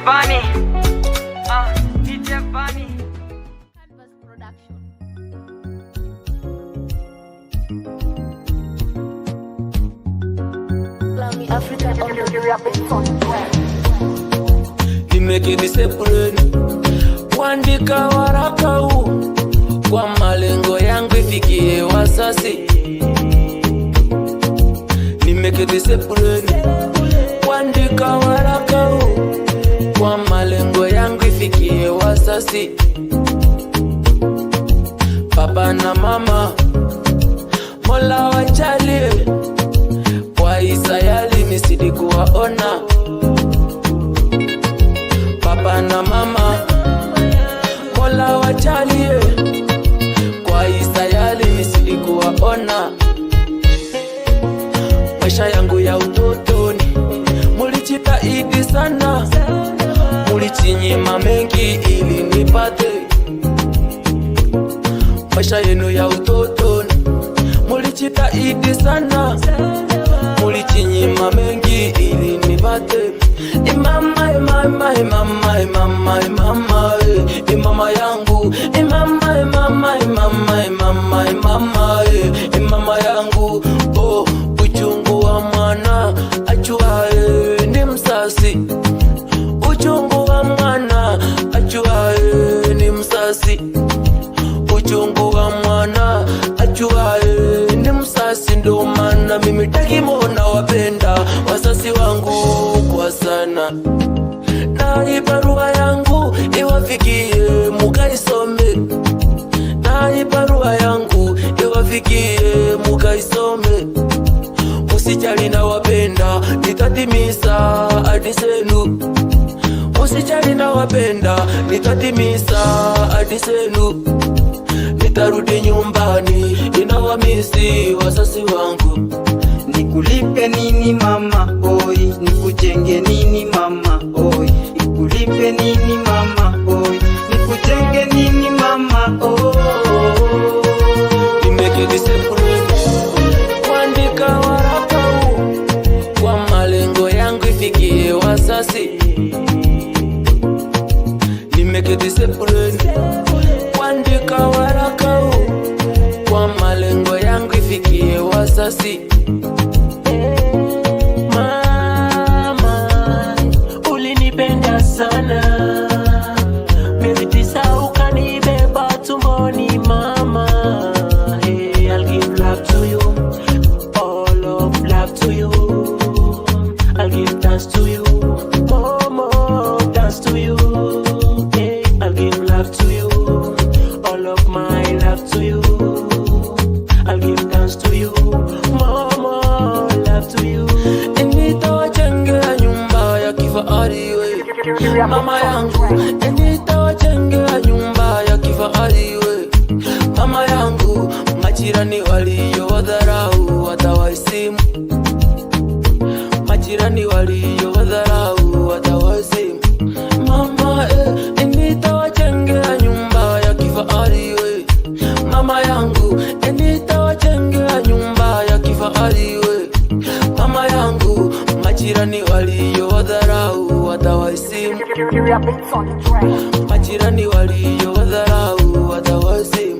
Vani. DJ Vani. Canvas Production. Lami Africa on the rapping soundtrack. Nimekeni separate, kuandika waraka huu kwa malengo yangu ifikie wasasi. Nimekeni separate, kuandika waraka huu kwa malengo yangu ifikie wasasi. Papa na mama, Mola wajalie, kwa Isayali nisidi kuwaona. Papa na mama, Mola wajalie, kwa Isayali nisidi kuwaona. Maisha yangu ya utotoni mulijitahidi sana, mulichinyima mengi ili nipate. Maisha yenu ya utotoni mulijitahidi sana, mulichinyima mengi ili nipate. Imama, imama, imama, imama, imama, imama yangu. Imama, imama, imama, imama, imama, imama yangu. Oh, uchungu wa mwana ajuaye ni msasi. Uchungu wa mwana ajuaye ni msasi. Uchungu wa mwana ajuaye ni msasi. Ndo maana mimi takimona wapenda wasasi wangu kwa sana. Na hii barua yangu iwafikie mukaisome. Na hii barua yangu iwafikie mukaisome. Usijali na wapenda, nitatimisa ahadi zenu. Usijali na wapenda, nitatimisa ahadi zenu. Nitarudi nyumbani, ninawamisi wasasi wangu. Nikulipe nini mama oi, nikujenge nini mama oi, nikulipe nini mama oi, nikujenge nini mama oi. Nimekeni separate, kuandika waraka huu kwa malengo yangu ifikie wasasi. Nimekeni separate, kuandika waraka huu kwa malengo yangu ifikie wasasi. Mama, ulinipenda sana, miezi 9 ukanibeba tumboni mama. Hey, I'll give love to you, all of love to you. I'll give dance to you, more dance to you. Hey, I'll give love to you, all of my love to you. I'll give dance to you, more love to you. Nitawajengea nyumba ya kifahari we mama yangu. Nitawajengea nyumba ya kifahari we mama yangu. Majirani waliowadharau watawaheshimu. Majirani waliowadharau watawaheshimu. Mama nitawajengea nyumba ya kifahari we mama yangu. Nitawajengea nyumba ya kifahari we mama yangu. Majirani waliowadharau watawaheshimu. Majirani waliowadharau watawaheshimu.